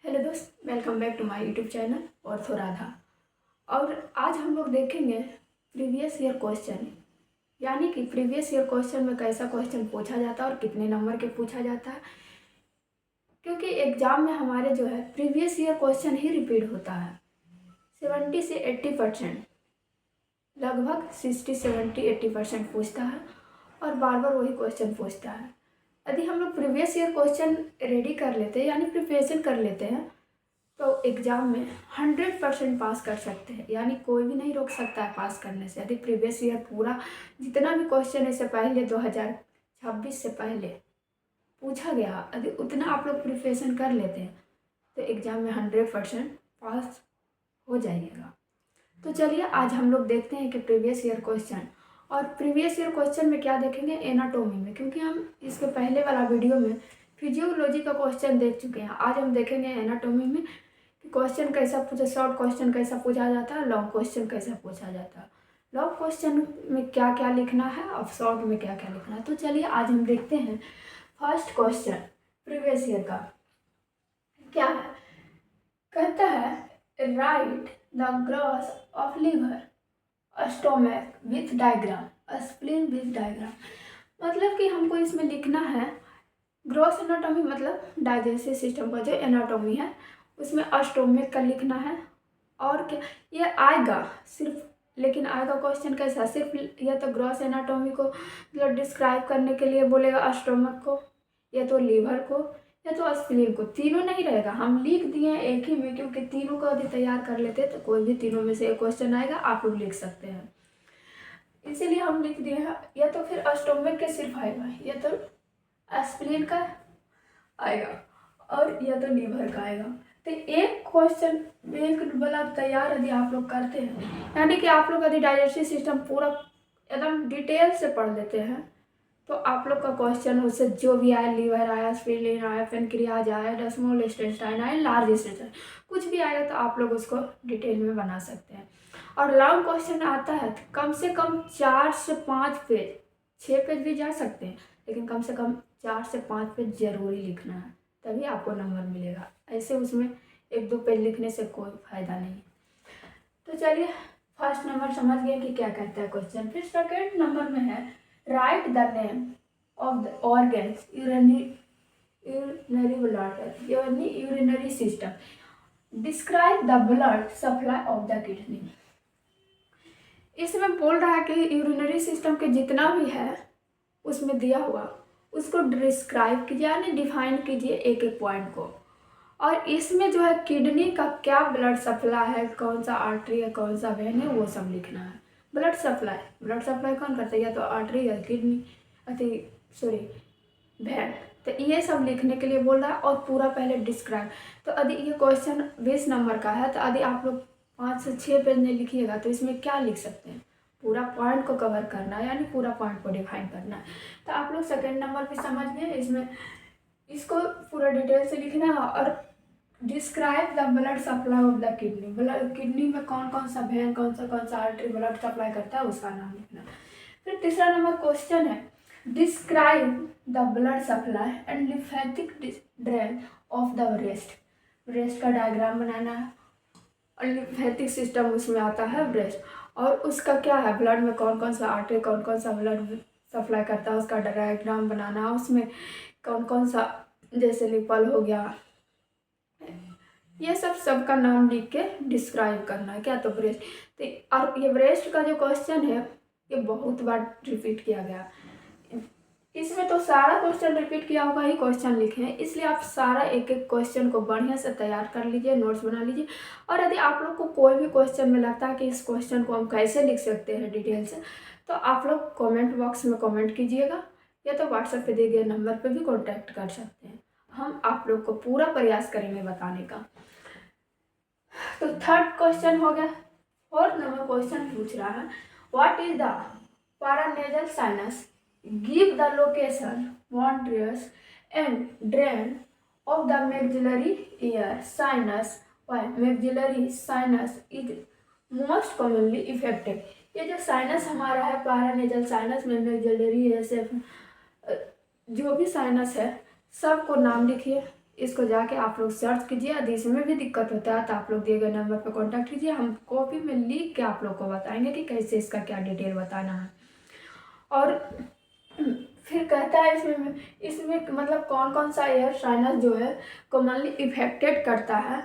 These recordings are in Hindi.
हेलो दोस्त, welcome back to my YouTube channel ऑर्थोराधा। और आज हम लोग देखेंगे प्रीवियस ईयर क्वेश्चन, यानी कि प्रीवियस ईयर क्वेश्चन में कैसा क्वेश्चन पूछा जाता है और कितने नंबर के पूछा जाता है। क्योंकि एग्जाम में हमारे जो है प्रीवियस ईयर क्वेश्चन ही रिपीट होता है 70 से 80%, लगभग 60-70-80% पूछता है और बार बार वही क्वेश्चन पूछता है। यदि हम लोग प्रीवियस ईयर क्वेश्चन रेडी कर लेते हैं यानी प्रिपरेशन कर लेते हैं तो एग्ज़ाम में 100% पास कर सकते हैं, यानी कोई भी नहीं रोक सकता है पास करने से। यदि प्रीवियस ईयर पूरा जितना भी क्वेश्चन इससे पहले 2026 से पहले पूछा गया, यदि उतना आप लोग प्रिपरेशन कर लेते हैं तो एग्ज़ाम में 100% पास हो जाइएगा। तो चलिए आज हम लोग देखते हैं कि प्रीवियस ईयर क्वेश्चन, और प्रीवियस ईयर क्वेश्चन में क्या देखेंगे, एनाटॉमी में, क्योंकि हम इसके पहले वाला वीडियो में फिजियोलॉजी का क्वेश्चन देख चुके हैं। आज हम देखेंगे एनाटॉमी में कि क्वेश्चन कैसा पूछा, शॉर्ट क्वेश्चन कैसा पूछा जाता है, लॉन्ग क्वेश्चन कैसा पूछा जाता है, लॉन्ग क्वेश्चन में क्या क्या लिखना है और शॉर्ट में क्या क्या लिखना है। तो चलिए आज हम देखते हैं फर्स्ट क्वेश्चन प्रीवियस ईयर का क्या है। कहता है write the gross of liver, stomach with diagram, spleen with diagram. मतलब कि हमको इसमें लिखना है ग्रॉस एनाटॉमी, मतलब डाइजेस्टिव सिस्टम का जो एनाटॉमी है उसमें स्टोमक का लिखना है। और क्या ये आएगा सिर्फ, लेकिन आएगा क्वेश्चन कैसा, सिर्फ या तो ग्रॉस एनाटॉमी को मतलब डिस्क्राइब करने के लिए बोलेगा स्टोमक को, या तो लीवर को, या तो स्प्लीन को। तीनों नहीं रहेगा, हम लिख दिए एक ही में, क्योंकि तीनों को यदि तैयार कर लेते तो कोई भी तीनों में से एक क्वेश्चन आएगा, आप लोग लिख सकते हैं। इसीलिए हम लिख दिए हैं, या तो फिर स्टोमक के सिर्फ आएगा, या तो स्प्लीन का आएगा, और या तो लीवर का आएगा। तो एक क्वेश्चन एक वाला तैयार यदि आप लोग करते हैं, यानी कि आप लोग यदि डाइजेस्टिव सिस्टम पूरा एकदम डिटेल से पढ़ लेते हैं तो आप लोग का क्वेश्चन उससे जो भी आया, लीवर आया, स्प्लीन आया, पेनक्रियाज आया, स्मॉल इंटेस्टाइन आया, लार्ज इंटेस्टाइन, कुछ भी आएगा तो आप लोग उसको डिटेल में बना सकते हैं। और लॉन्ग क्वेश्चन आता है तो कम से कम 4 से 5 पेज, 6 पेज भी जा सकते हैं, लेकिन कम से कम 4 से 5 पेज जरूरी लिखना है, तभी आपको नंबर मिलेगा। ऐसे उसमें 1-2 पेज लिखने से कोई फायदा नहीं। तो चलिए फर्स्ट नंबर समझ गए कि क्या कहता है क्वेश्चन। फिर सेकेंड नंबर में है write the name of the organs urinary blood, यानी urinary system, describe the blood supply of the kidney. इसमें बोल रहा है कि यूरिनरी सिस्टम के जितना भी है उसमें दिया हुआ उसको डिस्क्राइब कीजिए, यानी डिफाइन कीजिए एक एक पॉइंट को। और इसमें जो है किडनी का क्या ब्लड सप्लाई है, कौन सा आर्टरी है, कौन सा वेन है, वो सब लिखना है। ब्लड सप्लाई कौन करता है, या तो आर्टरी या किडनी, वेन। तो ये सब लिखने के लिए बोल रहा है, और पूरा पहले डिस्क्राइब। तो यदि ये क्वेश्चन 20 नंबर का है तो यदि आप लोग 5 से 6 पेज नहीं लिखिएगा तो इसमें क्या लिख सकते हैं, पूरा पॉइंट को कवर करना है, यानी पूरा पॉइंट को डिफाइन करना है। तो आप लोग सेकेंड नंबर भी समझ गए, इसमें इसको पूरा डिटेल से लिखना है। और describe the blood supply of the kidney, blood kidney में कौन कौन सा वेन, कौन सा आर्टरी ब्लड सप्लाई करता है उसका नाम लिखना। फिर तीसरा नंबर क्वेश्चन है describe the blood supply and lymphatic drain of the breast का डायग्राम बनाना है। और लिम्फेटिक सिस्टम उसमें आता है ब्रेस्ट, और उसका क्या है, ब्लड में कौन कौन सा आर्टरी, कौन कौन सा ब्लड सप्लाई करता है उसका डायग्राम बनाना है। उसमें कौन कौन सा, जैसे निपल हो गया, ये सबका नाम लिख के डिस्क्राइब करना है। क्या तो ब्रेस्ट, तो और ये ब्रेस्ट का जो क्वेश्चन है ये बहुत बार रिपीट किया गया, इसमें तो सारा क्वेश्चन रिपीट किया होगा ही क्वेश्चन लिखे हैं, इसलिए आप सारा एक एक क्वेश्चन को बढ़िया से तैयार कर लीजिए, नोट्स बना लीजिए। और यदि आप लोग को कोई भी क्वेश्चन में लगता है कि इस क्वेश्चन को हम कैसे लिख सकते हैं डिटेल से, तो आप लोग कमेंट बॉक्स में कमेंट कीजिएगा, या तो व्हाट्सएप पे दिए गए नंबर पे भी कॉन्टैक्ट कर सकते हैं। हम आप लोग को पूरा प्रयास करेंगे बताने का। तो थर्ड क्वेश्चन हो गया। फोर्थ नंबर क्वेश्चन पूछ रहा है what is the paranasal sinus, give the location, मॉन्ट्रियस and drain of the maxillary air sinus, why maxillary sinus is most commonly affected. ये जो साइनस हमारा है पैरानेजल साइनस में मैक्सिलरी है, जो भी साइनस है सबको नाम लिखिए, इसको जाके आप लोग सर्च कीजिए। यदि इसमें भी दिक्कत होता है तो आप लोग दिए गए नंबर पर कॉन्टैक्ट कीजिए, हम कॉपी में लिख के आप लोग को बताएंगे कि कैसे इसका क्या डिटेल बताना है। और फिर कहता है इसमें मतलब कौन कौन सा एयर साइनस जो है कॉमनली इफेक्टेड करता है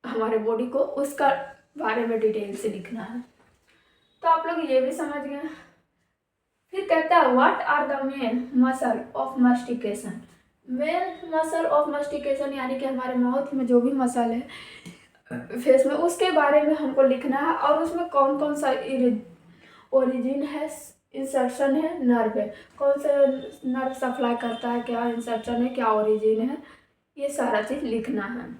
हमारे बॉडी को, उसका बारे में डिटेल से लिखना है। तो आप लोग ये भी समझ गए। फिर कहता है what are the main muscle of mastication. Main muscle of mastication यानी कि हमारे माउथ में जो भी मसल है फेस में, उसके बारे में हमको लिखना है। और उसमें कौन कौन सा ओरिजिन है, इंसर्शन है, नर्व है, कौन सा नर्व सप्लाई करता है, क्या इंसर्शन है, क्या ओरिजिन है, ये सारा चीज़ लिखना है।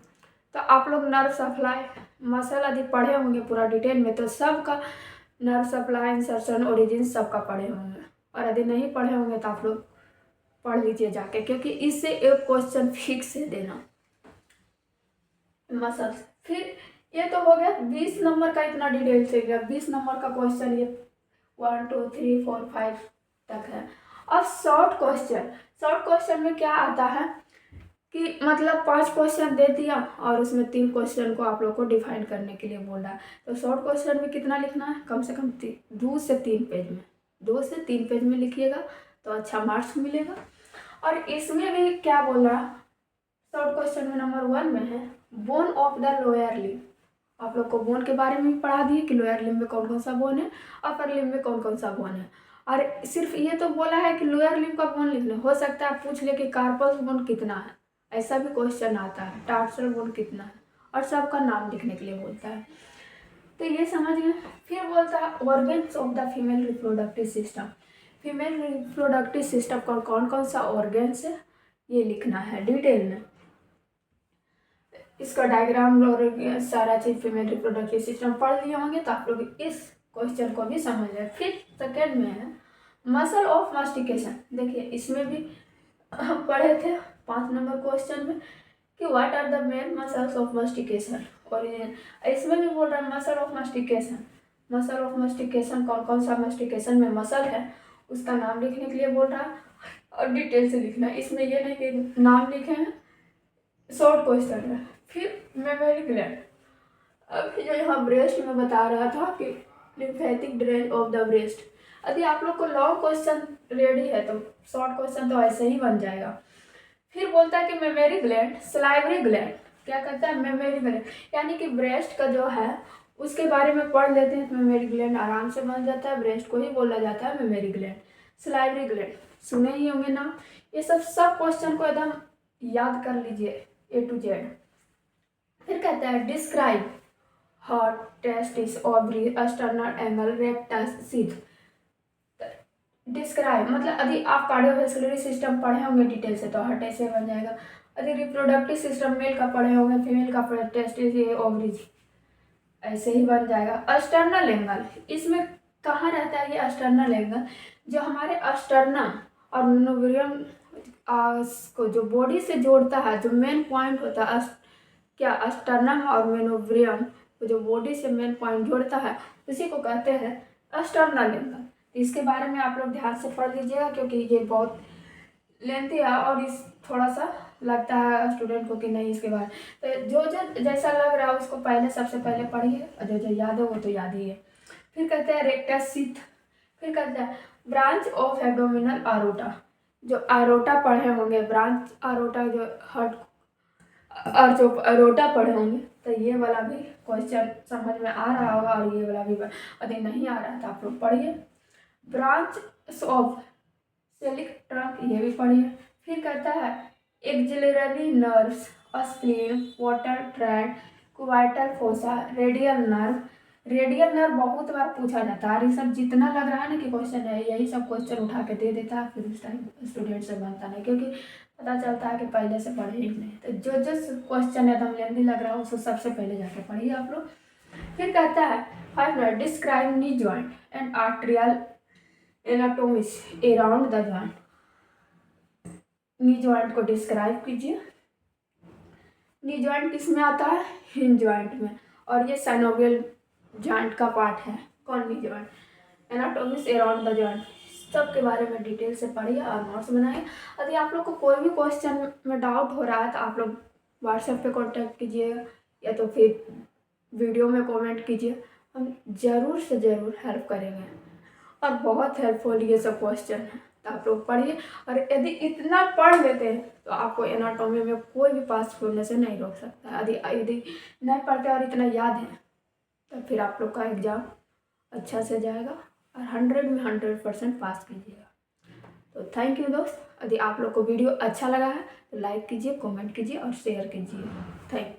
तो आप लोग नर्व सप्लाई मसल यदि पढ़े होंगे पूरा डिटेल में तो सबका नर्व सप्लाई, इंसर्शन, ओरिजिन सबका पढ़े होंगे। और यदि नहीं पढ़े होंगे तो आप लोग पढ़ लीजिए जाके, क्योंकि इससे एक क्वेश्चन फिक्स है देना मसल। फिर ये तो हो गया 20 नंबर का, इतना डिटेल से गया 20 नंबर का क्वेश्चन, ये 1 2 3 4 5 तक है। अब शॉर्ट क्वेश्चन में क्या आता है कि मतलब 5 क्वेश्चन दे दिया और उसमें 3 क्वेश्चन को आप लोग को डिफाइन करने के लिए बोल रहा है। तो शॉर्ट क्वेश्चन में कितना लिखना है, कम से कम 2 से 3 पेज में, 2 से 3 पेज में लिखिएगा तो अच्छा मार्क्स मिलेगा। और इसमें भी क्या बोल रहा है, शॉर्ट क्वेश्चन में नंबर 1 में है bone of the lower limb. आप लोग को बोन के बारे में भी पढ़ा दिए कि लोअर लिम्ब में कौन कौन सा बोन है, अपर लिम्ब में कौन कौन सा बोन है। और सिर्फ ये तो बोला है कि लोअर लिम्ब का बोन लिखना, हो सकता है पूछ ले कि कार्पल बोन कितना है, ऐसा भी क्वेश्चन आता है, टार्सल बोन कितना है, और सबका नाम लिखने के लिए बोलता है। तो ये समझ गए। फिर बोलता है organs of the female reproductive system. Female reproductive system का कौन कौन सा ऑर्गन्स है ये लिखना है डिटेल में, इसका डायग्राम और सारा चीज फीमेल रिप्रोडक्टिव सिस्टम पढ़ लिए होंगे तो आप लोग इस क्वेश्चन को भी समझ जाए। फिर सेकेंड में है मसल ऑफ मास्टिकेशन। देखिए इसमें भी हम पढ़े थे 5 नंबर क्वेश्चन में कि what are the main muscles of mastication, और इसमें भी बोल रहा है मसल ऑफ मास्टिकेशन कौन कौन सा मास्टिकेशन में मसल है उसका नाम लिखने के लिए बोल रहा है और डिटेल से लिखना है। इसमें ये नहीं कि नाम लिखे हैं, शॉर्ट क्वेश्चन है। फिर मेमोरी ग्लैंड, अभी जो यहाँ ब्रेस्ट में बता रहा था कि lymphatic drain of the breast. यदि आप लोग को लॉन्ग क्वेश्चन रेडी है तो शॉर्ट क्वेश्चन तो ऐसे ही बन जाएगा। फिर बोलता है कि मेमोरी ग्लैंड, सलाइवरी ग्लैंड, क्या कहता है मेमोरी ग्लैंड, यानी कि ब्रेस्ट का जो है उसके बारे में पढ़ लेते हैं तो मेमोरी ग्लैंड आराम से बन जाता है, ब्रेस्ट को ही बोला जाता है मेमोरी ग्लैंड। सलाइवरी ग्लैंड सुने ही होंगे नाम। ये सब क्वेश्चन को एकदम याद कर लीजिए A to Z। फिर कहता है describe heart, testis, ovary, external angle, rectus, sheath. Describe मतलब यदि आप कार्डियोवैस्कुलर सिस्टम पढ़े होंगे डिटेल से तो हार्ट ऐसे बन जाएगा। यदि रिप्रोडक्टिव सिस्टम मेल का पढ़े होंगे, फीमेल का पढ़े, टेस्टिस, ये ओवरीज, ऐसे ही बन जाएगा। एक्सटर्नल एंगल, इसमें कहाँ रहता है ये एक्सटर्नल एंगल, जो हमारे एक्सटर्नल और मेनोब्रियम को जो बॉडी से जोड़ता है, जो मेन पॉइंट होता है क्या एक्सटर्नम और मेनोब्रियम जो बॉडी से मेन पॉइंट जोड़ता है उसी को कहते हैं एक्सटर्नल एंगल। इसके बारे में आप लोग ध्यान से पढ़ लीजिएगा क्योंकि ये बहुत लेंथी है और इस थोड़ा सा लगता है स्टूडेंट को कि नहीं इसके बारे, तो जो जैसा लग रहा है उसको पहले सबसे पहले पढ़िए और जो याद है वो तो याद ही है। फिर कहते हैं रेक्टस सीथ। फिर कहते हैं ब्रांच ऑफ एब्डोमिनल आरोटा, जो आरोटा पढ़े होंगे, ब्रांच आरोटा जो हर्ट और जो आरोटा पढ़े होंगे तो ये वाला भी क्वेश्चन समझ में आ रहा होगा और ये वाला भी यदि नहीं आ रहा तो आप लोग पढ़िए। ब्रांच ऑफ सेलिक ट्रंक ये भी पढ़िए। फिर कहता है axillary nerves, spleen, water track, क्वाइटल fossa, radial nerve बहुत बार पूछा जाता है। ये सब जितना लग रहा है ना कि क्वेश्चन है यही सब क्वेश्चन उठा के दे देता है, फिर उस टाइम स्टूडेंट से बनता नहीं क्योंकि पता चलता है कि पहले से पढ़े ही नहीं। तो जो क्वेश्चन एकदम लेंदी लग रहा है उसको सबसे पहले जाके पढ़िए आप लोग। फिर कहता है 5 describe knee joint and arterial anastomosis around the joint. Knee joint को डिस्क्राइब कीजिए। नी जॉइंट किस में आता है, हिंज जॉइंट में, और ये साइनोवियल जॉइंट का पार्ट है। कौन knee joint, anastomosis around the joint, सब के बारे में डिटेल से पढ़िए और नोट्स बनाइए। यदि आप लोग को कोई भी क्वेश्चन में डाउट हो रहा है तो आप लोग व्हाट्सएप पे कांटेक्ट कीजिए या तो फिर वीडियो में कमेंट कीजिए, हम ज़रूर से ज़रूर हेल्प करेंगे। और बहुत हेल्पफुल ये सब क्वेश्चन है, तो आप लोग पढ़िए। और यदि इतना पढ़ लेते हैं तो आपको एनाटॉमी में कोई भी पास होने से नहीं रोक सकता। यदि यदि नहीं पढ़ते और इतना याद है तो फिर आप लोग का एग्ज़ाम अच्छा से जाएगा और 100 में 100% पास कीजिएगा। तो थैंक यू दोस्त। यदि आप लोग को वीडियो अच्छा लगा है तो लाइक कीजिए, कमेंट कीजिए और शेयर कीजिए। Thank you.